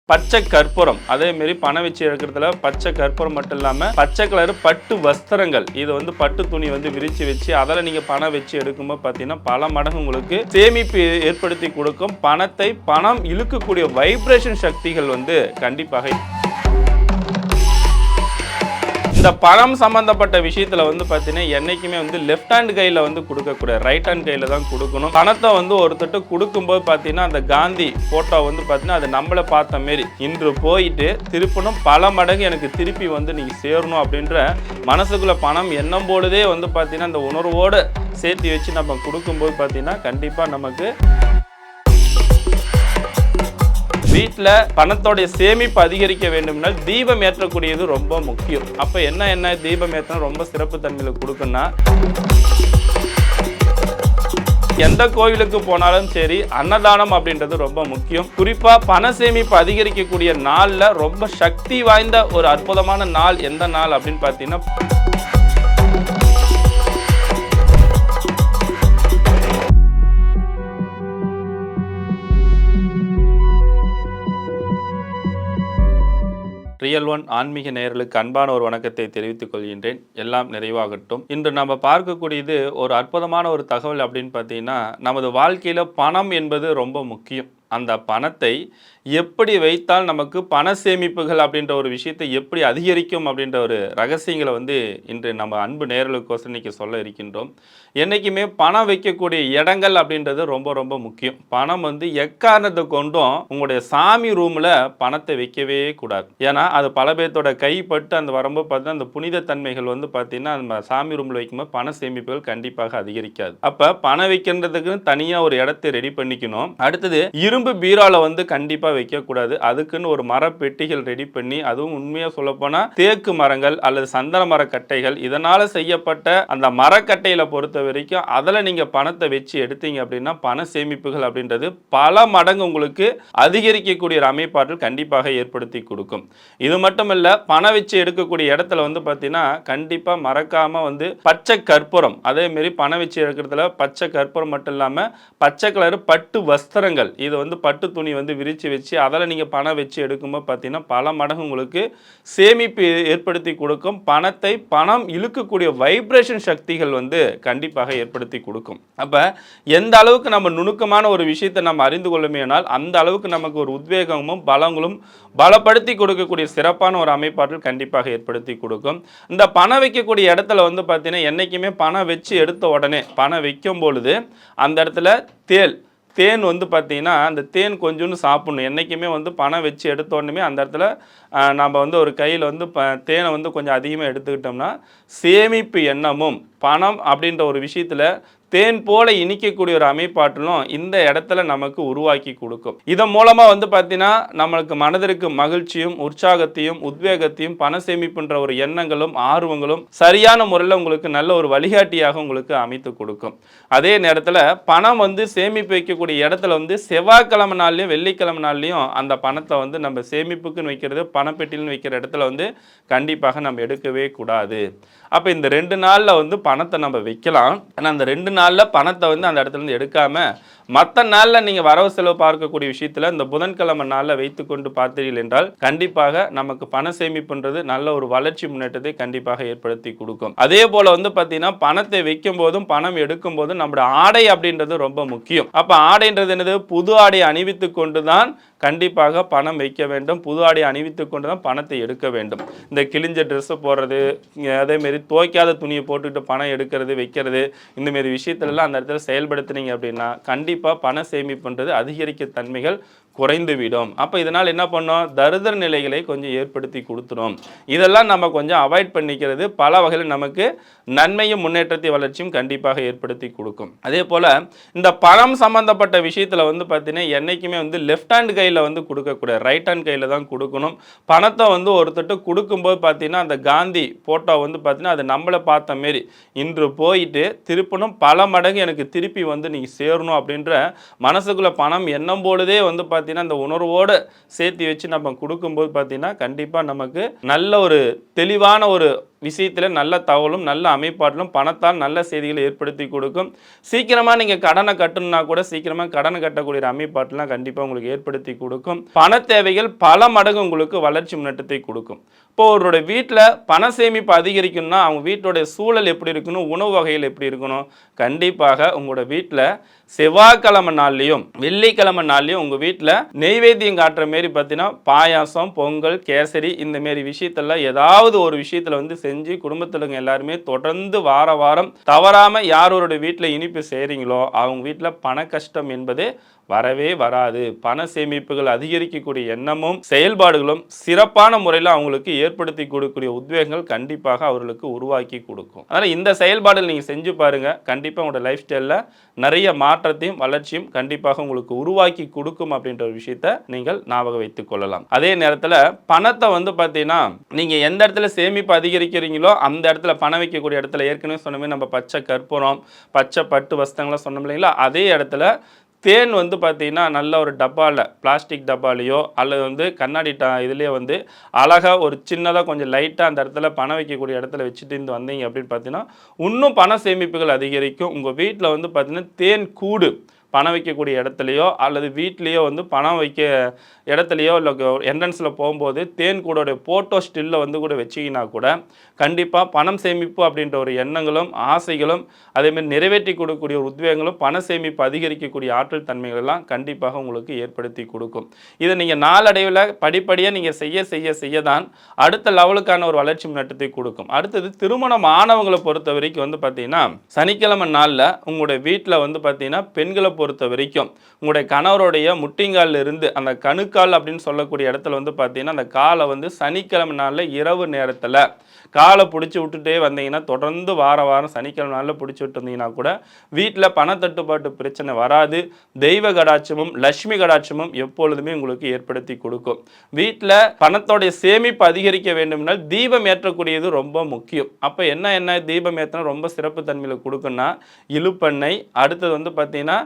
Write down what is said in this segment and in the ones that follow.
பச்சை கற்பூரம், அதேமாரி பணம் வச்சு எடுக்கிறதுல பச்சை கற்பூரம் மட்டும் இல்லாமல் பச்சை கலர் பட்டு வஸ்திரங்கள், இது வந்து பட்டு துணி வந்து விரிச்சு வச்சு அதில் நீங்கள் பணம் வச்சு எடுக்கும்போது பார்த்தீங்கன்னா பல மடங்கு உங்களுக்கு சேமிப்பு ஏற்படுத்தி கொடுக்கும். பணம் இழுக்கக்கூடிய வைப்ரேஷன் சக்திகள் வந்து கண்டிப்பாக இந்த பணம் சம்பந்தப்பட்ட விஷயத்துல வந்து பார்த்தீங்கன்னா என்னைக்குமே வந்து லெஃப்ட் ஹேண்ட் கையில் வந்து கொடுக்கக்கூடாது, ரைட் ஹேண்ட் கையில் தான் கொடுக்கணும். பணத்தை வந்து ஒருத்தட்டு கொடுக்கும்போது பார்த்தீங்கன்னா அந்த காந்தி ஃபோட்டோ வந்து பார்த்தீங்கன்னா அது நம்மளை பார்த்த மாரி இன்று போயிட்டு திருப்பணும் பல மடங்கு எனக்கு திருப்பி வந்து நீங்கள் சேரணும் அப்படின்ற மனசுக்குள்ள பணம் எண்ணம் பொழுதே வந்து பார்த்தீங்கன்னா அந்த உணர்வோடு சேர்த்து வச்சு நம்ம கொடுக்கும்போது பார்த்தீங்கன்னா கண்டிப்பாக நமக்கு வீட்டில் பணத்தோடைய சேமிப்பு அதிகரிக்க வேண்டும்னா தீபம் ஏற்றக்கூடியது ரொம்ப முக்கியம். அப்போ என்ன தீபம் ஏற்றணும் ரொம்ப சிறப்பு தன்மையில் கொடுக்குன்னா, எந்த கோவிலுக்கு போனாலும் சரி அன்னதானம் அப்படின்றது ரொம்ப முக்கியம். குறிப்பாக பண சேமிப்பு அதிகரிக்கக்கூடிய நாளில் ரொம்ப சக்தி வாய்ந்த ஒரு அற்புதமான நாள் எந்த நாள் அப்படின்னு பார்த்தீங்கன்னா ரியல் ஒன் ஆன்மீக நேயர்களுக்கு அன்பான ஒரு வணக்கத்தை தெரிவித்துக் கொள்கின்றேன். எல்லாம் நிறைவாகட்டும். இன்று நம்ம பார்க்கக்கூடியது ஒரு அற்புதமான ஒரு தகவல் அப்படின்னு பார்த்தீங்கன்னா, நமது வாழ்க்கையில் பணம் என்பது ரொம்ப முக்கியம். அந்த பணத்தை எப்படி வைத்தால் நமக்கு பண சேமிப்புகள் அப்படின்ற ஒரு விஷயத்தை எப்படி அதிகரிக்கும் அப்படின்ற ஒரு ரகசியங்களை வந்து இன்று நம்ம அன்பு நேயர்களுக்கோசம் இன்னைக்கு சொல்ல இருக்கின்றோம். என்றைக்குமே பணம் வைக்கக்கூடிய இடங்கள் அப்படின்றது ரொம்ப ரொம்ப முக்கியம். பணம் வந்து எக்காரணத்தை கொண்டும் உங்களுடைய சாமி ரூமில் பணத்தை வைக்கவே கூடாது. ஏன்னா அது பல பேர்த்தோட கைப்பட்டு அந்த வரும்போது பார்த்தீங்கன்னா அந்த புனித தன்மைகள் வந்து பார்த்தீங்கன்னா நம்ம சாமி ரூமில் வைக்கும்போது பண சேமிப்புகள் கண்டிப்பாக அதிகரிக்காது. அப்போ பணம் வைக்கின்றதுக்குன்னு தனியாக ஒரு இடத்தை ரெடி பண்ணிக்கணும். அடுத்தது இரும்பு பீரால வந்து கண்டிப்பாக வைக்கக்கூடாது. அதுக்குன்னு ஒரு மர பெட்டிகள் ரெடி பண்ணி, அதுவும் உண்மையாக சொல்லப்போனால் தேக்கு மரங்கள் அல்லது சந்தன மர கட்டைகள் இதனால் செய்யப்பட்ட அந்த மரக்கட்டையில் பொறுத்த வரைக்கும் அதில் நீங்கள் பணத்தை வச்சு எடுத்தீங்க அப்படின்னா பண சேமிப்புகள் அப்படின்றது பல மடங்கு உங்களுக்கு அதிகரிக்கக்கூடிய ஒரு அமைப்பாற்றல் கண்டிப்பாக ஏற்படுத்தி கொடுக்கும். இது மட்டும் இல்லை, பணம் வச்சு எடுக்கக்கூடிய இடத்துல வந்து பார்த்தீங்கன்னா கண்டிப்பாக மறக்காமல் வந்து பச்சை கற்பூரம், அதேமாரி பணம் வச்சு எடுக்கிறதுல பச்சை கற்பூரம் மட்டும் இல்லாமல் பச்சை கலர் பட்டு வஸ்திரங்கள், இது வந்து பட்டு துணி வந்து விரிச்சு வச்சு அதில் நீங்கள் பணம் வச்சு எடுக்கும்போது பார்த்தீங்கன்னா பல மடங்கு உங்களுக்கு சேமிப்பு ஏற்படுத்தி கொடுக்கும். பணம் இழுக்கக்கூடிய வைப்ரேஷன் சக்திகள் வந்து கண்டிப்பாக ஏற்படுத்தி கொடுக்கும். அப்போ எந்த அளவுக்கு நம்ம நுணுக்கமான ஒரு விஷயத்தை நம்ம அறிந்து கொள்ளுமேனால் அந்த அளவுக்கு நமக்கு ஒரு உத்வேகமும் பலங்களும் பலப்படுத்தி கொடுக்கக்கூடிய சிறப்பான ஒரு அமைப்பாற்றல் கண்டிப்பாக ஏற்படுத்தி கொடுக்கும். இந்த பணம் வைக்கக்கூடிய இடத்துல வந்து பார்த்தீங்கன்னா என்றைக்குமே பணம் வச்சு எடுத்த உடனே பணம் வைக்கும் பொழுது அந்த இடத்துல தேன் வந்து பார்த்தீங்கன்னா அந்த தேன் கொஞ்சோன்னு சாப்பிட்ணும். என்றைக்குமே வந்து பணம் வச்சு எடுத்தோடனே அந்த இடத்துல நம்ம வந்து ஒரு கையில் வந்து தேனை வந்து கொஞ்சம் அதிகமாக எடுத்துக்கிட்டோம்னா சேமிப்பு எண்ணமும் பணம் அப்படின்ற ஒரு விஷயத்தில் தேன் போல இனிக்கக்கூடிய ஒரு அமைப்பாற்றலும் இந்த இடத்துல நமக்கு உருவாக்கி கொடுக்கும். இதன் மூலமாக வந்து பார்த்தீங்கன்னா நம்மளுக்கு மனதிற்கு மகிழ்ச்சியும் உற்சாகத்தையும் உத்வேகத்தையும் பண சேமிப்புன்ற ஒரு எண்ணங்களும் ஆர்வங்களும் சரியான முறையில் உங்களுக்கு நல்ல ஒரு வழிகாட்டியாக உங்களுக்கு அமைத்து கொடுக்கும். அதே நேரத்தில் பணம் வந்து சேமிப்பு வைக்கக்கூடிய இடத்துல வந்து செவ்வாய்க்கிழமை நாள்லையும் வெள்ளிக்கிழமை நாள்லையும் அந்த பணத்தை வந்து நம்ம சேமிப்புக்குன்னு வைக்கிறது பணப்பெட்டின்னு வைக்கிற இடத்துல வந்து கண்டிப்பாக நம்ம எடுக்கவே கூடாது. அப்போ இந்த 2 நாளில் வந்து பணத்தை நம்ம வைக்கலாம். ஆனால் அந்த 2 நாளில் பணத்தை வந்து அந்த இடத்துலேருந்து எடுக்காமல் மற்ற நாளில் நீங்கள் வரவு செலவு பார்க்கக்கூடிய விஷயத்தில் இந்த புதன்கிழமை நாளில் வைத்து கொண்டு பார்த்தீர்கள் என்றால் கண்டிப்பாக நமக்கு பண சேமிப்புன்றது நல்ல ஒரு வளர்ச்சி முன்னேற்றத்தை கண்டிப்பாக ஏற்படுத்தி கொடுக்கும். அதே போல் வந்து பார்த்தீங்கன்னா பணத்தை வைக்கும் போதும் பணம் எடுக்கும் போதும் நம்மளோட ஆடை அப்படின்றது ரொம்ப முக்கியம். அப்போ ஆடைன்றது என்னது? புது ஆடை அணிவித்து கொண்டு தான் கண்டிப்பாக பணம் வைக்க வேண்டும். புது ஆடை அணிவித்து கொண்டு தான் பணத்தை எடுக்க வேண்டும். இந்த கிழிஞ்ச ட்ரெஸ்ஸை போடுறது, அதேமாரி துவைக்காத துணியை போட்டுக்கிட்டு பணம் எடுக்கிறது வைக்கிறது, இந்தமாரி விஷயத்துலலாம் அந்த இடத்துல செயல்படுத்துனீங்க அப்படின்னா கண்டிப்பாக பண சேமிப்புன்றது அதிகரிக்க தன்மைகள் குறைந்துவிடும். அப்போ இதனால் என்ன பண்ணோம்? தரித்திர நிலைகளை கொஞ்சம் ஏற்படுத்தி கொடுத்துரும். இதெல்லாம் நம்ம கொஞ்சம் அவாய்ட் பண்ணிக்கிறது பல வகையில் நமக்கு நன்மையும் முன்னேற்றத்தை வளர்ச்சியும் கண்டிப்பாக ஏற்படுத்தி கொடுக்கும். அதே போல் இந்த பணம் சம்பந்தப்பட்ட விஷயத்தில் வந்து பார்த்தீங்கன்னா என்றைக்குமே வந்து லெஃப்ட் ஹேண்ட் கையில் வந்து கொடுக்கக்கூடாது, ரைட் ஹேண்ட் கையில் தான் கொடுக்கணும். பணத்தை வந்து ஒருத்தட்டு கொடுக்கும்போது பார்த்தீங்கன்னா அந்த காந்தி ஃபோட்டோ வந்து பார்த்தீங்கன்னா அது நம்மளை பார்த்த மாரி இன்று போயிட்டு திருப்பணும் பல மடங்கு எனக்கு திருப்பி வந்து நீங்கள் சேரணும் அப்படின்ற மனசுக்குள்ள பணம் எண்ணம் பொழுதே வந்து பார்த்தீங்கன்னா அந்த உணர்வோடு சேர்த்து வச்சு நம்ம கொடுக்கும்போது பார்த்தீங்கன்னா கண்டிப்பாக நமக்கு நல்ல ஒரு தெளிவான ஒரு விஷயத்தில் நல்ல தகவலும் நல்ல அமைப்பாட்டிலும் பணத்தால் நல்ல செய்திகளை ஏற்படுத்தி கொடுக்கும். சீக்கிரமாக நீங்கள் கடனை கட்டணும்னா கூட சீக்கிரமாக கடனை கட்டக்கூடிய அமைப்பாட்டெலாம் கண்டிப்பாக உங்களுக்கு ஏற்படுத்தி கொடுக்கும். பண தேவைகள் பல மடங்கு உங்களுக்கு வளர்ச்சி முன்னேற்றத்தை கொடுக்கும். இப்போ அவருடைய வீட்டில் பண சேமிப்பு அதிகரிக்கணும்னா அவங்க வீட்டுடைய சூழல் எப்படி இருக்கணும், உணவு வகைகள் எப்படி இருக்கணும்? கண்டிப்பாக உங்களோட வீட்டில் செவ்வாய்க்கிழமை நாள்லையும் வெள்ளிக்கிழமை நாள்லையும் உங்கள் வீட்டில் நெய்வேத்தியம் காட்டுற மாரி பார்த்தீங்கன்னா பாயாசம், பொங்கல், கேசரி இந்த மாரி விஷயத்தெல்லாம் ஏதாவது ஒரு விஷயத்தில் வந்து செஞ்சு குடும்பத்தில் எல்லாருமே தொடர்ந்து வார வாரம் தவறாமல் யாரோட வீட்டில் இனிப்பு செய்கிறீங்களோ அவங்க வீட்டில் பண கஷ்டம் என்பது வரவே வராது. பண சேமிப்புகள் அதிகரிக்கக்கூடிய எண்ணமும் செயல்பாடுகளும் சிறப்பான முறையில் அவங்களுக்கு ஏற்படுத்தி கொடுக்கக்கூடிய உத்வேகங்கள் கண்டிப்பாக அவர்களுக்கு உருவாக்கி கொடுக்கும். அதனால் இந்த செயல்பாடுகள் நீங்கள் செஞ்சு பாருங்கள். கண்டிப்பாக உங்களோட லைஃப் ஸ்டைலில் நிறைய மாற்றத்தையும் வளர்ச்சியும் கண்டிப்பாக உங்களுக்கு உருவாக்கி கொடுக்கும் அப்படின்ற ஒரு விஷயத்தை நீங்கள் ஞாபகம் வைத்துக் கொள்ளலாம். அதே நேரத்தில் பணத்தை வந்து பார்த்தீங்கன்னா நீங்கள் எந்த இடத்துல சேமிப்பு அதிகரிக்கிறீங்களோ அந்த இடத்துல பணம் வைக்கக்கூடிய இடத்துல ஏற்கனவே சொன்னமே நம்ம பச்சை கற்பூரம், பச்சை பட்டு வஸ்திரங்கள்லாம் சொன்னோம் இல்லைங்களா, அதே இடத்துல தேன் வந்து பார்த்தீங்கன்னா நல்ல ஒரு டப்பாவில் பிளாஸ்டிக் டப்பாலையோ அல்லது வந்து கண்ணாடி இதுலேயே வந்து அழகாக ஒரு சின்னதாக கொஞ்சம் லைட்டாக அந்த இடத்துல பணம் வைக்கக்கூடிய இடத்துல வச்சுட்டு இருந்து வந்தீங்க அப்படின்னு பார்த்தீங்கன்னா இன்னும் பண சேமிப்புகள் அதிகரிக்கும். உங்கள் வீட்டில் வந்து பார்த்தீங்கன்னா தேன் கூடு பணம் வைக்கக்கூடிய இடத்துலையோ அல்லது வீட்லேயோ வந்து பணம் வைக்க இடத்துலையோ இல்லை என்ட்ரன்ஸில் போகும்போது தேன் கூடோடைய ஃபோட்டோ ஸ்டில்ல வந்து கூட வச்சிங்கன்னா கூட கண்டிப்பாக பணம் சேமிப்பு அப்படின்ற ஒரு எண்ணங்களும் ஆசைகளும் அதேமாதிரி நிறைவேற்றி கொடுக்கக்கூடிய ஒரு உத்வேகங்களும் பண சேமிப்பு அதிகரிக்கக்கூடிய ஆற்றல் தன்மைகளெல்லாம் கண்டிப்பாக உங்களுக்கு ஏற்படுத்தி கொடுக்கும். இதை நீங்கள் நாளடைவில் படிப்படியாக நீங்கள் செய்ய தான் அடுத்த லெவலுக்கான ஒரு வளர்ச்சி முன்னேற்றத்தை கொடுக்கும். அடுத்தது திருமணம் ஆனவங்களை பொறுத்த வரைக்கும் வந்து பார்த்தீங்கன்னா சனிக்கிழமை நாளில் உங்களுடைய வீட்டில் வந்து பார்த்தீங்கன்னா பெண்களை பொறுத்த வரைக்கும் உங்களுடைய கணவருடைய முட்டிங்காலில் இருந்து அந்த கணுக்கால் அப்படின்னு சொல்லக்கூடிய இடத்துல வந்து பார்த்தீங்கன்னா அந்த காலை வந்து சனிக்கிழமை நாளில் இரவு நேரத்தில் காலை பிடிச்சி விட்டுட்டே வந்தீங்கன்னா தொடர்ந்து வாரம் சனிக்கிழமை நாளில் பிடிச்சி விட்டு வந்தீங்கன்னா கூட வீட்டில் பணத்தட்டுப்பாட்டு பிரச்சனை வராது. தெய்வ கடாட்சமும் லட்சுமி கடாட்சமும் எப்பொழுதுமே உங்களுக்கு ஏற்படுத்தி கொடுக்கும். வீட்டில் பணத்தோடைய சேமிப்பு அதிகரிக்க வேண்டும்னால் தீபம் ஏற்றக்கூடியது ரொம்ப முக்கியம். அப்போ என்ன தீபம் ஏற்றினா ரொம்ப சிறப்பு தன்மையில் கொடுக்குன்னா இழுப்பெண்ணெய், அடுத்தது வந்து பார்த்தீங்கன்னா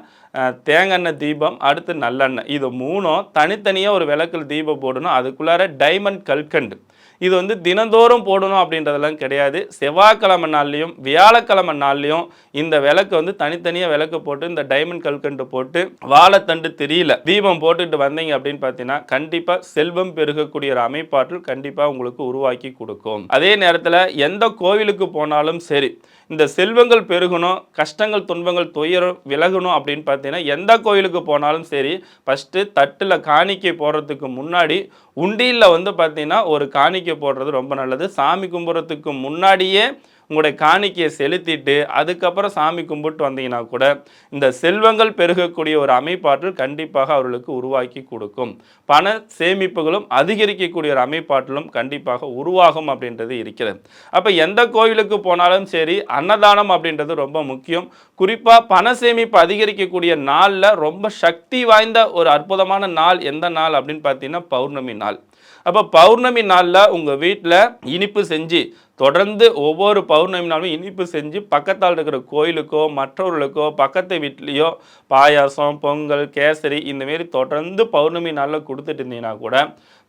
தேங்காய் தீபம், அடுத்து நல்லெண்ணெய், இது மூணும் தனித்தனியாக ஒரு விளக்கில் தீபம் போடணும். அதுக்குள்ளார டைமண்ட் கல்கண்டு இது வந்து தினந்தோறும் போடணும் அப்படின்றதெல்லாம் கிடையாது. செவ்வாய்க்கிழமை நாள்லையும் வியாழக்கிழமை நாள்லையும் இந்த விளக்கு வந்து தனித்தனியாக விளக்கு போட்டு இந்த டைமண்ட் கல்கண்டு போட்டு வாழைத்தண்டு திரியில தீபம் போட்டுட்டு வந்தீங்க அப்படின்னு பார்த்தீங்கன்னா கண்டிப்பாக செல்வம் பெருகக்கூடிய ஒரு அமைப்பாற்றல் கண்டிப்பாக உங்களுக்கு உருவாக்கி கொடுக்கும். அதே நேரத்தில் எந்த கோவிலுக்கு போனாலும் சரி இந்த செல்வங்கள் பெருகணும், கஷ்டங்கள் துன்பங்கள் துயரம் விலகணும் அப்படின்னு பார்த்தீங்கன்னா எந்த கோவிலுக்கு போனாலும் சரி ஃபஸ்ட்டு தட்டில் காணிக்கை போடுறதுக்கு முன்னாடி உண்டியில் வந்து பார்த்தீங்கன்னா ஒரு காணிக்கை போடுறது ரொம்ப நல்லது. சாமி கும்பிட்றதுக்கு முன்னாடியே உங்களுடைய காணிக்கையை செலுத்திட்டு அதுக்கப்புறம் சாமி கும்பிட்டு வந்தீங்கன்னா கூட இந்த செல்வங்கள் பெருகக்கூடிய ஒரு அமைப்பாற்றல் கண்டிப்பாக அவர்களுக்கு உருவாக்கி கொடுக்கும். பண சேமிப்புகளும் அதிகரிக்கக்கூடிய ஒரு அமைப்பாற்றலும் கண்டிப்பாக உருவாகும் அப்படின்றது இருக்கிறது. அப்போ எந்த கோவிலுக்கு போனாலும் சரி அன்னதானம் அப்படின்றது ரொம்ப முக்கியம். குறிப்பாக பண சேமிப்பு அதிகரிக்கக்கூடிய நாளில் ரொம்ப சக்தி வாய்ந்த ஒரு அற்புதமான நாள் எந்த நாள் அப்படின்னு பார்த்தீங்கன்னா பௌர்ணமி நாள். அப்போ பௌர்ணமி நாளில் உங்கள் வீட்டில் இனிப்பு செஞ்சு தொடர்ந்து ஒவ்வொரு பௌர்ணமி நாளும் இனிப்பு செஞ்சு பக்கத்தால் இருக்கிற கோயிலுக்கோ மற்றவர்களுக்கோ பக்கத்து வீட்லேயோ பாயாசம், பொங்கல், கேசரி இந்தமாரி தொடர்ந்து பௌர்ணமி நாளில் கொடுத்துட்டு இருந்தீங்கன்னா கூட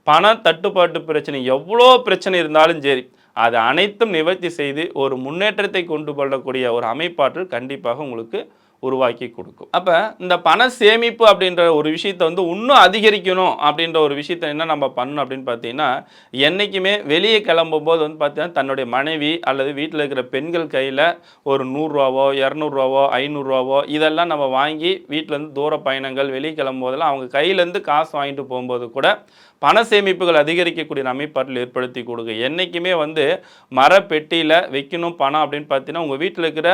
பண தட்டுப்பாட்டு பிரச்சனை எவ்வளோ பிரச்சனை இருந்தாலும் சரி அது அனைத்தும் நிவர்த்தி செய்து ஒரு முன்னேற்றத்தை கொண்டு கொள்ளக்கூடிய ஒரு அமைப்பாற்றல் கண்டிப்பாக உங்களுக்கு உருவாக்கி கொடுக்கும். அப்போ இந்த பண சேமிப்பு அப்படின்ற ஒரு விஷயத்தை வந்து இன்னும் அதிகரிக்கணும் அப்படின்ற ஒரு விஷயத்தை என்ன நம்ம பண்ணணும் அப்படின்னு பார்த்தீங்கன்னா என்றைக்குமே வெளியே கிளம்பும்போது வந்து பார்த்தீங்கன்னா தன்னுடைய மனைவி அல்லது வீட்டில் இருக்கிற பெண்கள் கையில் ஒரு 100 ரூபாவோ 200 ரூபாவோ 500 ரூபாவோ இதெல்லாம் நம்ம வாங்கி வீட்டிலேருந்து தூர பயணங்கள் வெளியே கிளம்பும்போதெல்லாம் அவங்க கையிலேருந்து காசு வாங்கிட்டு போகும்போது கூட பண சேமிப்புகள் அதிகரிக்கக்கூடிய அமைப்பாற்றல் ஏற்படுத்தி கொடுங்க. என்றைக்குமே வந்து மரப்பெட்டியில் வைக்கணும் பணம் அப்படின்னு பார்த்தீங்கன்னா உங்கள் வீட்டில் இருக்கிற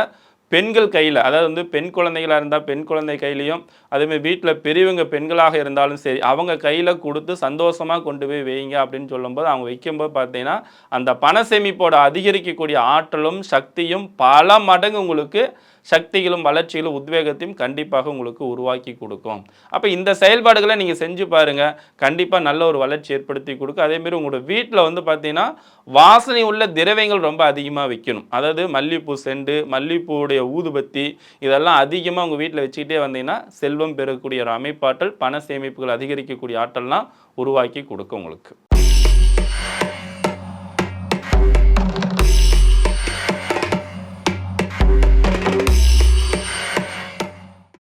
பெண்கள் கையில், அதாவது வந்து பெண் குழந்தைகளாக இருந்தால் பெண் குழந்தை கையிலையும் அதேமாதிரி வீட்டில் பெரியவங்க பெண்களாக இருந்தாலும் சரி அவங்க கையில் கொடுத்து சந்தோஷமாக கொண்டு போய் வைங்க அப்படின்னு சொல்லும்போது அவங்க வைக்கும்போது பார்த்தீங்கன்னா அந்த பண சேமிப்போட அதிகரிக்கக்கூடிய ஆற்றலும் சக்தியும் பல மடங்கு உங்களுக்கு சக்திகளும் வளர்ச்சிகளும் உத்வேகத்தையும் கண்டிப்பாக உங்களுக்கு உருவாக்கி கொடுக்கும். அப்போ இந்த செயல்பாடுகளை நீங்கள் செஞ்சு பாருங்கள், கண்டிப்பாக நல்ல ஒரு வளர்ச்சி ஏற்படுத்தி கொடுக்கும். அதேமாரி உங்களோட வீட்டில் வந்து பார்த்தீங்கன்னா வாசனை உள்ள திரவியங்கள் ரொம்ப அதிகமாக வைக்கணும். அதாவது மல்லிகைப்பூ செண்டு, மல்லிகைப்பூவுடைய ஊதுபத்தி இதெல்லாம் அதிகமாக உங்கள் வீட்டில் வச்சுக்கிட்டே வந்தீங்கன்னா செல்வம் பெறக்கூடிய ஒரு அமைப்பாற்றல் பண சேமிப்புகள் அதிகரிக்கக்கூடிய ஆற்றல்லாம் உருவாக்கி கொடுக்கும் உங்களுக்கு.